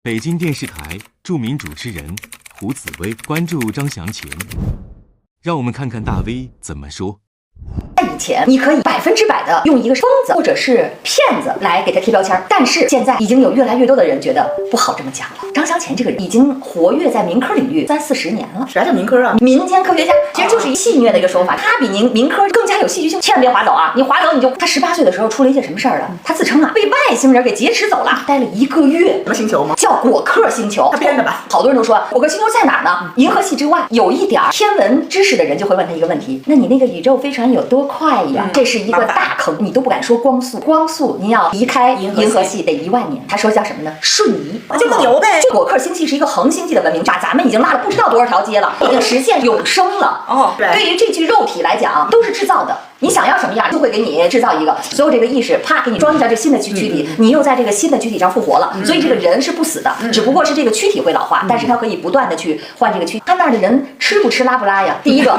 北京电视台著名主持人胡紫薇关注张祥前，让我们看看大 V 怎么说。在以前，你可以100%的用一个疯子或者是骗子来给他贴标签，但是现在已经有越来越多的人觉得不好这么讲了。张祥前这个人已经活跃在民科领域30-40年了。啥叫民科啊？民间科学家其实就是一戏谑的一个说法，他比民科更加有戏剧性。千万别划走啊！你划走你就他18岁的时候出了一件什么事儿了？他自称啊被外星人给劫持走了，待了1个月。什么星球吗？叫果克星球，他编的吧？好多人都说果克星球在哪儿呢？银河系之外。有一点天文知识的人就会问他一个问题：那你那个宇宙飞船有多快呀？这是一个大坑，你都不敢说光速。光速您要离开银河系得1万年。他说叫什么呢？瞬移，就更牛呗。这果克星系是一个恒星系的文明，把咱们已经拉了不知道多少条街了，已经实现永生了。哦，对于这具肉体来讲，都是制造的。你想要什么样，就会给你制造一个，所有这个意识，啪，给你装进这新的躯体，你又在这个新的躯体上复活了。所以这个人是不死的，只不过是这个躯体会老化，但是他可以不断的去换这个躯体。他那儿的人吃不吃拉不拉呀？第一个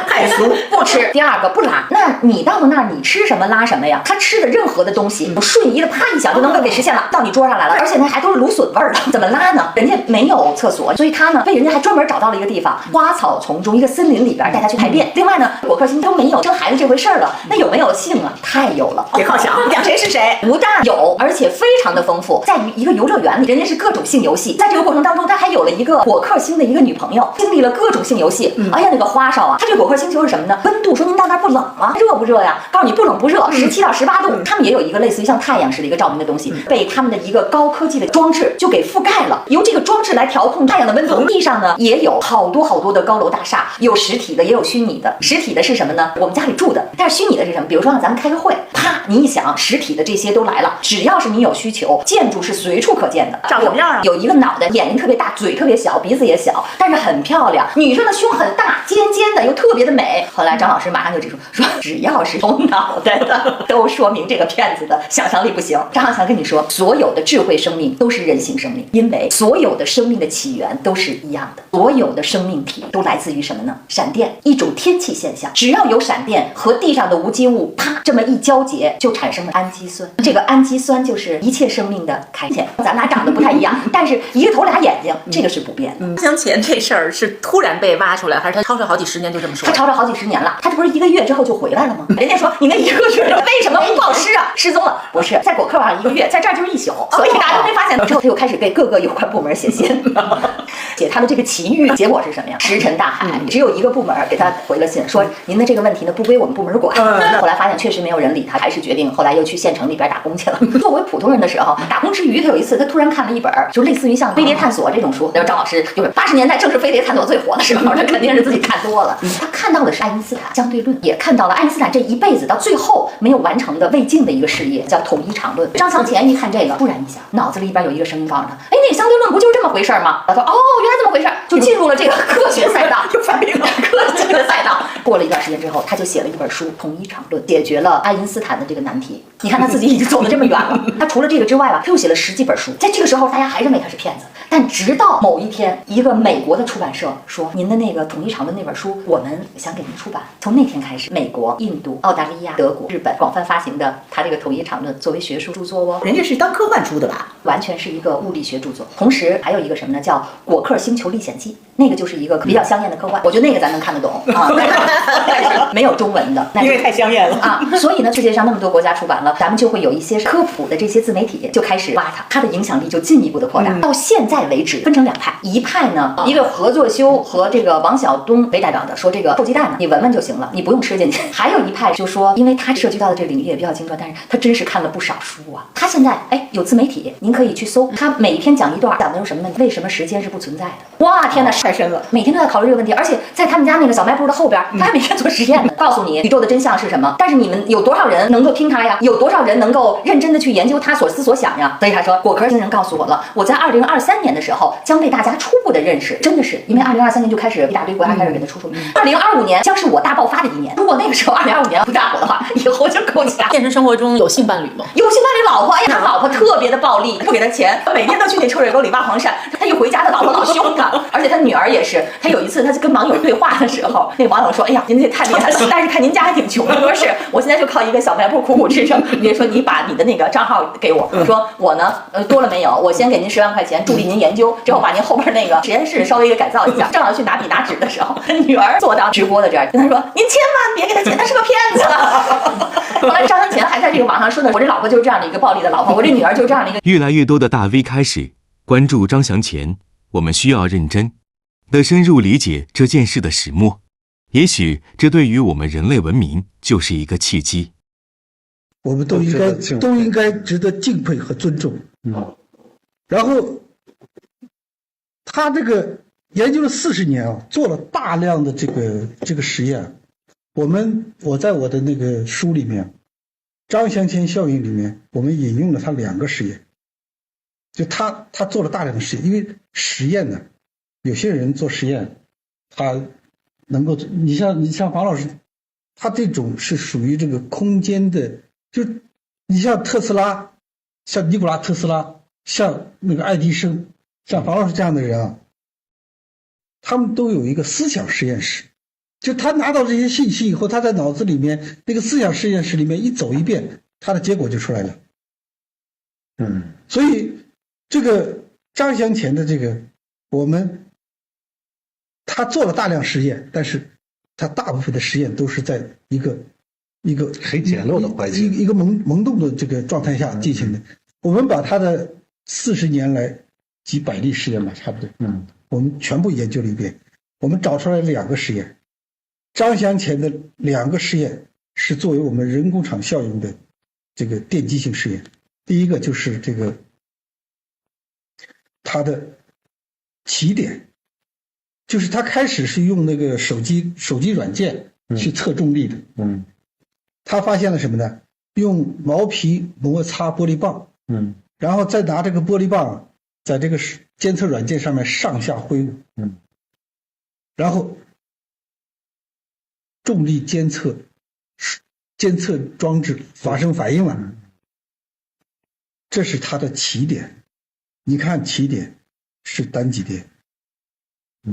太俗不吃，第二个不拉。那你到了那儿，你吃什么拉什么呀？他吃的任何的东西，瞬移的啪一响就能够给实现了，到你桌上来了，而且呢还都是芦笋味儿的，怎么拉呢？人家没有厕所，所以他呢为人家还专门找到了一个地方，花草丛中一个森林里边带他去排便。另外呢，果克星都没有生孩子这回事儿了，那有没有性啊？太有了，别靠墙，讲谁是谁，不但有，而且非常的丰富。在于一个游乐园里，人家是各种性游戏，在这个过程当中，他还有了一个果克星的一个女朋友，经历了各种性游戏。哎呀，那个花哨啊！他这个果克星球是什么呢？温度，说您到那儿不冷吗？热不热呀？告诉你不冷不热，17到18度。他们也有一个类似于像太阳似的一个照明的东西，被他们的一个高科技的装置就给覆盖了，由这个装置来调控太阳的温度。地上呢也有好多的高楼大厦，有实体的也有虚拟的。实体的是什么呢？我们家里住的。但是虚拟的是什么？比如说让咱们开个会，啪，你一想，实体的这些都来了。只要是你有需求，建筑是随处可见的。长什么样啊？有一个脑袋，眼睛特别大，嘴特别小，鼻子也小，但是很漂亮。女生的胸很大，尖尖的，又特别的美。后来张老师马上就指出说，只要是有脑袋的，都说明这个骗子的想象力不行。张想跟你说，所有的智慧生命都是人形生命，因为所有的生命的起源都是一样的，所有的生命体都来自于什么呢？闪电，一种天气现象。只要有闪电和地上的无机物啪这么一交结，就产生了氨基酸。这个氨基酸就是一切生命的开显。咱俩长得不太一样，但是一个头俩眼睛，这个是不变的。张祥前这事儿是突然被挖出来，还是他吵吵好几十年就这么说？他吵吵好几十年了，他这不是1个月之后就回来了吗？人家说你那1个月为什么不报失啊？失踪了？不是，在果克上1个月，在这儿就是1宿，所以大家都没发现。之后他又开始给各个有关部门写信，写他的这个奇遇。结果是什么呀？石沉大海，只有一个部门给他回了信，说您的这个问题呢不归我们部门管。后来发现确实没有人理他，还是决定后来又去县城里边打工去了。作为普通人的时候，打工之余，他有一次他突然看了一本就类似于像飞碟探索这种书。然后张老师就是80年代正是飞碟探索最火的时候，他肯定是自己看多了。他看到的是爱因斯坦相对论，也看到了爱因斯坦这一辈子到最后没有完成的未尽的一个事业，叫统一场论。张祥前一看这个，突然一想，脑子里边有一个声音告诉他，哎，那个相对论不就是这么回事吗？他说哦，原来这么回事，就进入了这个科学赛道，就发明了科学的赛道。过了一段时间之后，他就写了一本书《统一场论》，解决了爱因斯坦的这个难题。你看他自己已经走得这么远了，他除了这个之外吧，他又写了10几本书。在这个时候，大家还认为他是骗子。但直到某一天，一个美国的出版社说，您的那个《统一场论》那本书，我们想给您出版。从那天开始，美国、印度、澳大利亚、德国、日本广泛发行的他这个《统一场论》作为学术著作哦。人家是当科幻出的吧？完全是一个物理学著作。同时还有一个什么呢？叫《果克星球历险记》，那个就是一个比较香艳的科幻。我觉得那个咱能看得懂啊，但是没有中文的，因为太香艳了啊。所以呢，世界上那么多国家出版了，咱们就会有一些科普的这些自媒体就开始挖它，它的影响力就进一步的扩大。到现在为止，分成2派，一派呢，一个何作修和这个王晓东为代表的，说这个臭鸡蛋呢，你闻闻就行了，你不用吃进去。还有一派就说，因为他涉及到的这个领域也比较精专，但是他真是看了不少书啊。他现在有自媒体，您可以去搜，他每一天讲一段，讲的是什么呢？为什么时间是不存在的？哇，天哪，太深了，每天都在考虑这个问题，而且在他们家那个小卖部的后边，他还每天做实验呢，告诉你宇宙的真相是什么。但是你们有多少人能够听他呀？有多少人能够认真的去研究他所思所想呀？所以他说，果壳星人告诉我了，我在2023年的时候将被大家初步的认识，真的是因为2023年就开始一大堆国家开始给他出书，2025年将是我大爆发的一年。如果那个时候2025年不大火的话，以后就够呛。现实生活中有性伴侣吗？有性伴侣老婆，哎呀，他老婆特别的暴力，不给他钱，每天都去那臭水沟里挖黄鳝。他一回家，他老婆老凶他，而且他女儿也是。他有一次，他跟网友对话的时候，那个网友说：“哎呀，您这太厉害了，但是看您家还挺穷的。”说是我现在就靠一个小卖部苦苦支撑。你说你把你的那个账号给我，说我呢，多了没有？我先给您10万块钱，助力您研究，之后把您后边那个实验室稍微给改造一下。正好去拿笔拿纸的时候，他女儿坐到直播的这儿，跟他说：“您千万别给他钱，他是个骗子。”后来张向前还在这个网上说的：“我这老婆就是这样的一个暴力的老婆，我这女儿就是这样的一个。”越来越多的大 V 开始关注张祥前，我们需要认真的深入理解这件事的始末。也许这对于我们人类文明就是一个契机。我们都应该值得敬佩和尊重。然后他这个研究了40年啊，做了大量的这个实验。我在我的那个书里面，张祥前效应里面，我们引用了他2个实验。就他做了大量的实验，因为实验呢，有些人做实验，他能够，你像黄老师，他这种是属于这个空间的，就你像特斯拉，像尼古拉特斯拉，像那个爱迪生，像黄老师这样的人啊，他们都有一个思想实验室。就他拿到这些信息以后，他在脑子里面那个思想实验室里面一走一遍，他的结果就出来了。所以这个张祥前的这个，他做了大量实验，但是他大部分的实验都是在一个很简陋的环境，一个萌动的这个状态下进行的。我们把他的40年来几百例实验吧，差不多，我们全部研究了一遍，我们找出来了2个实验。张祥前的2个实验是作为我们人工场效应的这个奠基性实验。第一个就是这个它的起点，就是他开始是用那个手机软件去测重力的。他发现了什么呢？用毛皮摩擦玻璃棒，然后再拿这个玻璃棒在这个监测软件上面上下挥舞，然后重力监测装置发生反应了。这是它的起点。你看起点是单极电，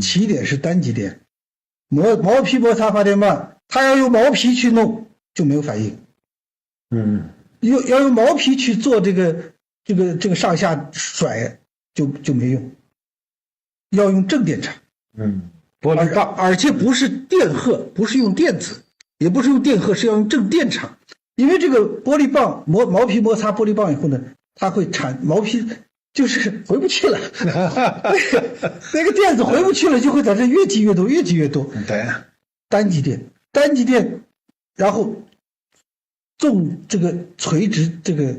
起点是单极电，毛皮摩擦发电棒，它要用毛皮去弄就没有反应。要用毛皮去做这个上下甩就没用，要用正电场。玻璃棒，而且不是电荷，不是用电子，也不是用电荷，是要用正电场。因为这个玻璃棒毛皮摩擦玻璃棒以后呢，它会毛皮就是回不去了，那个电子回不去了，就会在这越积越多，越积越多。对，单极电，然后这个垂直这个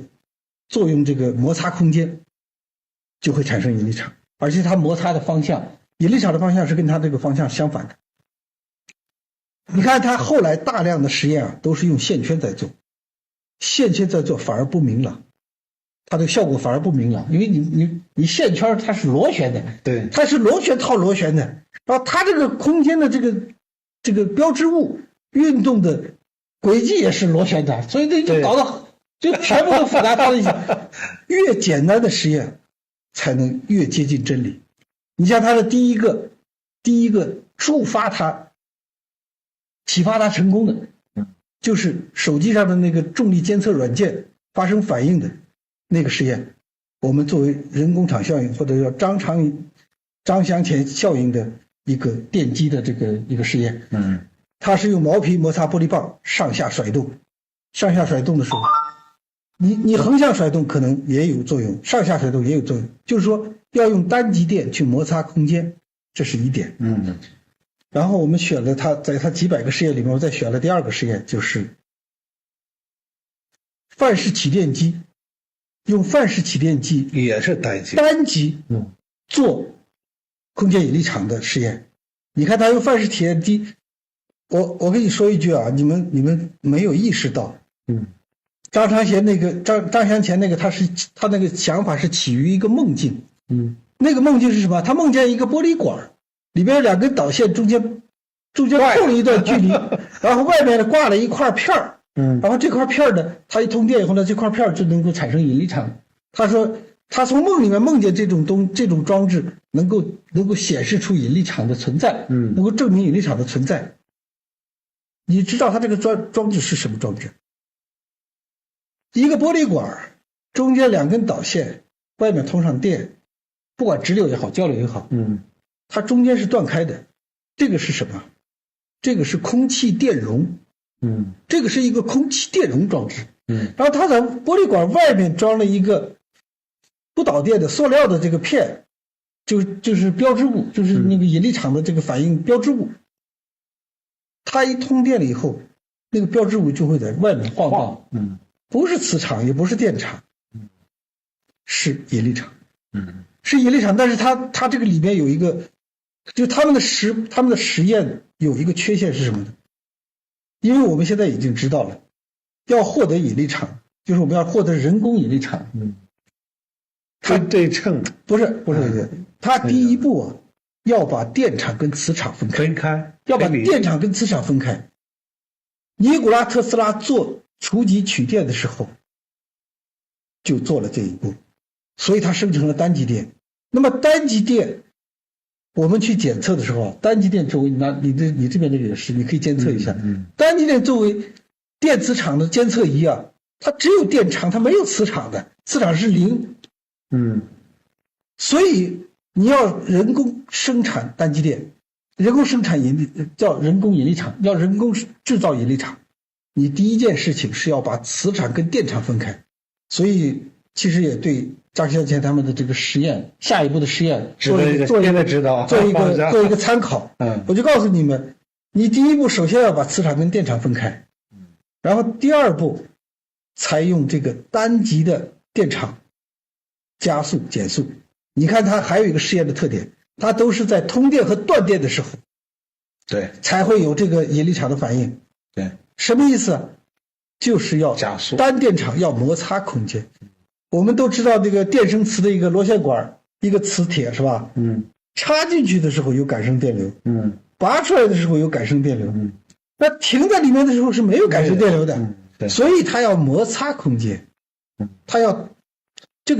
作用这个摩擦空间，就会产生引力场，而且它摩擦的方向，引力场的方向是跟它这个方向相反的。你看他后来大量的实验啊，都是用线圈在做，线圈在做反而不明朗，它的效果反而不明朗，因为你线圈它是螺旋的，对，它是螺旋套螺旋的，然后它这个空间的这个标志物运动的轨迹也是螺旋的，所以这就搞得就全部都复杂化一些。越简单的实验才能越接近真理。你像他的第一个启发他成功的，就是手机上的那个重力监测软件发生反应的那个实验，我们作为人工场效应或者叫张祥前效应的一个奠基的一个实验。它是用毛皮摩擦玻璃棒上下甩动的时候，你横向甩动可能也有作用，上下甩动也有作用，就是说要用单极电去摩擦空间，这是一点。然后我们选了在他几百个实验里面，我再选了第2个实验，就是范式起电机，用范式起电机也是单极做空间引力场的实验。你看他用范式起电机，我跟你说一句啊，你们没有意识到，张祥前那个他那个想法是起于一个梦境。那个梦境是什么？他梦见一个玻璃管，里边有2根导线，中间空了一段距离，然后外面挂了一块片儿，然后这块片呢，它一通电以后呢，这块片就能够产生引力场。他说他从梦里面梦见这种装置能够显示出引力场的存在，能够证明引力场的存在。你知道他这个装置是什么装置？一个玻璃管，中间2根导线，外面通上电，不管直流也好，交流也好，它中间是断开的。这个是什么？这个是空气电容，这个是一个空气电容装置，然后它在玻璃管外面装了一个不导电的塑料的这个片，就是标志物，就是那个引力场的这个反应标志物。它一通电了以后，那个标志物就会在外面晃荡，不是磁场，也不是电场，是引力场，是引力场。但是它这个里面有一个，就他们的实验有一个缺陷是什么呢？因为我们现在已经知道了，要获得引力场，就是我们要获得人工引力场，它对称不是，它第一步啊，要把电场跟磁场分开，要把电场跟磁场分开。尼古拉特斯拉做初级取电的时候，就做了这一步，所以它生成了单极电。那么单极电，我们去检测的时候，单极电作为你这边这个也是，你可以监测一下。单极电作为电磁场的监测仪啊，它只有电场，它没有磁场的，磁场是0。所以你要人工生产单极电，人工生产引力叫人工引力场，要人工制造引力场，你第一件事情是要把磁场跟电场分开。所以其实也对张小泉他们的这个实验，下一步的实验做一个参考。我就告诉你们，你第一步首先要把磁场跟电场分开，然后第二步才用这个单极的电场加速减速。你看它还有一个实验的特点，它都是在通电和断电的时候，对，才会有这个引力场的反应。对，什么意思啊？就是要加速，单电场要摩擦空间。我们都知道这个电生磁的一个螺线管，一个磁铁是吧？插进去的时候有感生电流，拔出来的时候有感生电流，那停在里面的时候是没有感生电流的，所以它要摩擦空间，它要这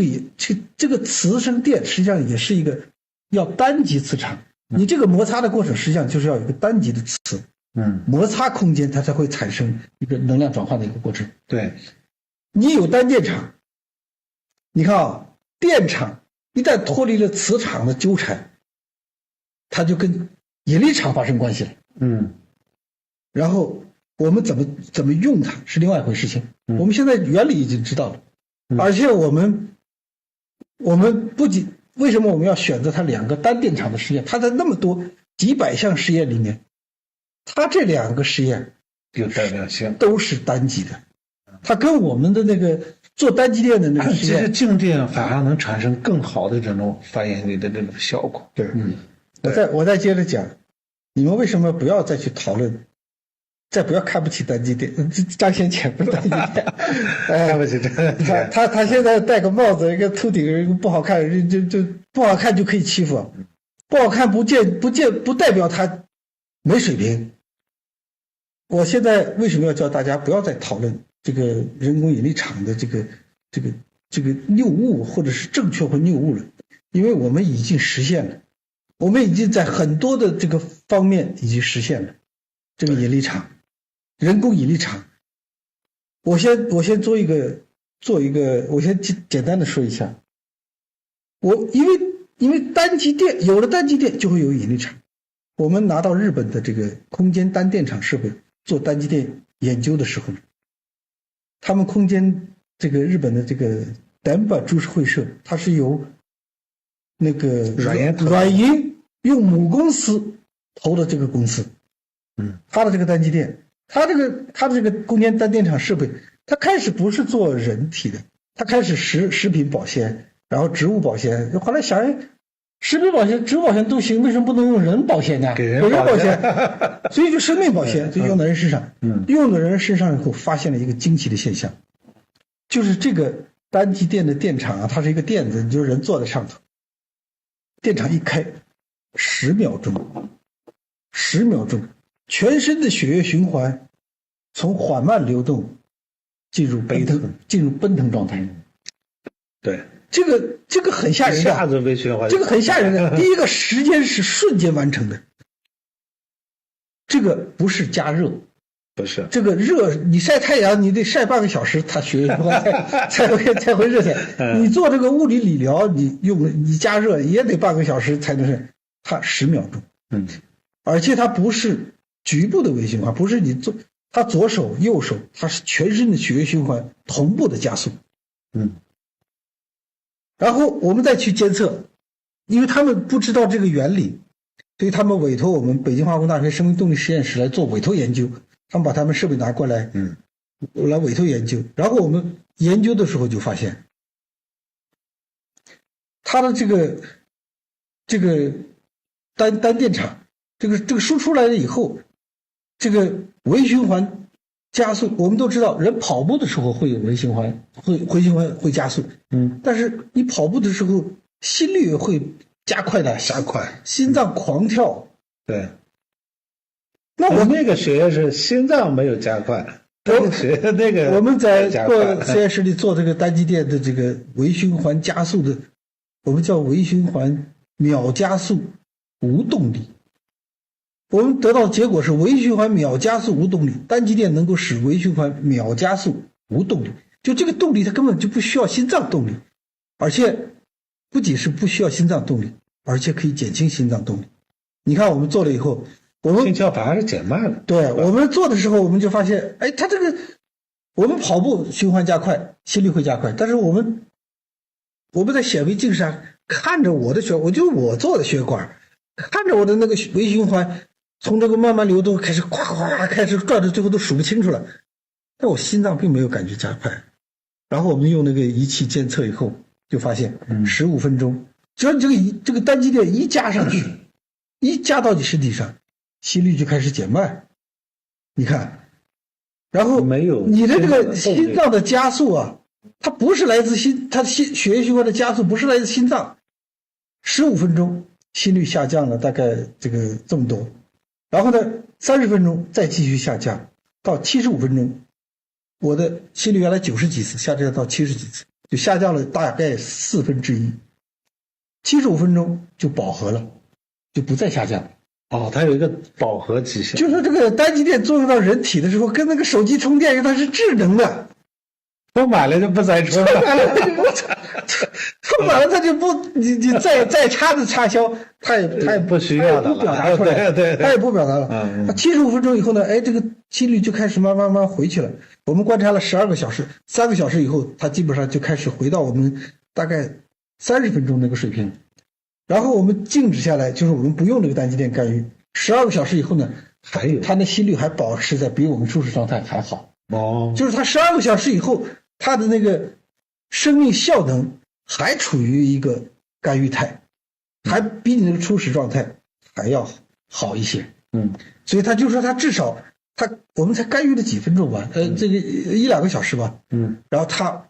个磁生电实际上也是一个要单极磁场，你这个摩擦的过程实际上就是要有一个单极的磁，摩擦空间它才会产生一个能量转换的一个过程。对，你有单电场，你看啊，电场一旦脱离了磁场的纠缠，它就跟引力场发生关系了。然后我们怎么用它是另外一回事情。我们现在原理已经知道了，而且我们不仅为什么我们要选择它2个单电场的实验？它在那么多几百项实验里面，它这2个实验有代表性，都是单极的。它跟我们的那个做单极电的那个实验，其实静电反而能产生更好的这种反应力的这种效果。对，我再接着讲，你们为什么不要再去讨论，再不要看不起单极电？张先前不是单极电，看不起他现在戴个帽子，一个秃顶，一个不好看，就不好看就可以欺负，不好看不代表他没水平。我现在为什么要教大家不要再讨论这个人工引力场的这个谬误，或者是正确或谬误了？因为我们已经实现了，我们已经在很多的这个方面已经实现了这个引力场，人工引力场。我先做一个，我先简单的说一下。因为单极电有了单极电就会有引力场。我们拿到日本的这个空间单电场设备做单极电研究的时候，他们空间这个日本的这个丹巴株式会社，它是由那个软银用母公司投的这个公司，它的这个单极电，它的这个空间单电场设备，它开始不是做人体的，它开始食品保鲜，然后植物保鲜，后来想，食品保鲜、植物保鲜都行，为什么不能用人保鲜呢？给人保鲜，所以就生命保鲜就用到人身上。用到人身上以后，发现了一个惊奇的现象，就是这个单极电的电场啊，它是一个垫子，就是人坐在上头，电场一开，10秒钟，全身的血液循环从缓慢流动进入奔腾状态。对，这个很吓人的，一下子微循环，这个很吓人的。第一个时间是瞬间完成的，这个不是加热，不是这个热，你晒太阳你得晒半个小时，它血液循环才会热起来。你做这个物理理疗，你加热也得半个小时才能是，它10秒钟。而且它不是局部的微循环，不是它左手右手，它是全身的血液循环同步的加速。然后我们再去监测，因为他们不知道这个原理，所以他们委托我们北京化工大学生命动力实验室来做委托研究。他们把他们设备拿过来，来委托研究。然后我们研究的时候就发现，它的这个单电场，这个输出来了以后，这个微循环加速，我们都知道，人跑步的时候会有微循环，回循环会加速，但是你跑步的时候，心率也会加快，心脏狂跳，对。那我那个血液是心脏没有加快，我们在做实验室里做这个单极电的这个微循环加速的，我们叫微循环秒加速无动力。我们得到的结果是微循环秒加速无动力，单极电能够使微循环秒加速无动力。就这个动力它根本就不需要心脏动力，而且不仅是不需要心脏动力，而且可以减轻心脏动力。你看我们做了以后，我们心跳反而是减慢了。对，我们做的时候我们就发现，它这个我们跑步循环加快，心率会加快，但是我们在显微镜上看着我的我做的血管，看着我的那个微循环从这个慢慢流动开始哗哗开始转着，最后都数不清楚了，但我心脏并没有感觉加快。然后我们用那个仪器监测以后，就发现15分钟，只要你这个单极电一加上去，一加到你身体上，心率就开始减慢。你看，然后你的这个心脏的加速啊，它不是来自它血液循环的加速不是来自心脏。15分钟心率下降了大概这么多，然后呢30分钟再继续下降，到75分钟，我的心率原来90几次下降到70几次，就下降了大概1/4。75分钟就饱和了，就不再下降了。它有一个饱和极限，就是这个单极电作用到人体的时候，跟那个手机充电，因为它是智能的，充满了就不再充了，充满了它就不，你再插的插销，它也不需要的，不表达出来，对，它也不表达了。75分钟以后呢，这个心率就开始慢慢回去了。我们观察了12个小时，3个小时以后，它基本上就开始回到我们大概30分钟那个水平。然后我们静止下来，就是我们不用这个单极电干预，12个小时以后呢，它的心率还保持在比我们舒适状态还好。就是它12个小时以后，它的那个生命效能还处于一个干预态，还比你那个初始状态还要好一些。所以他就说他至少我们才干预了几分钟吧，这个1-2个小时吧。然后他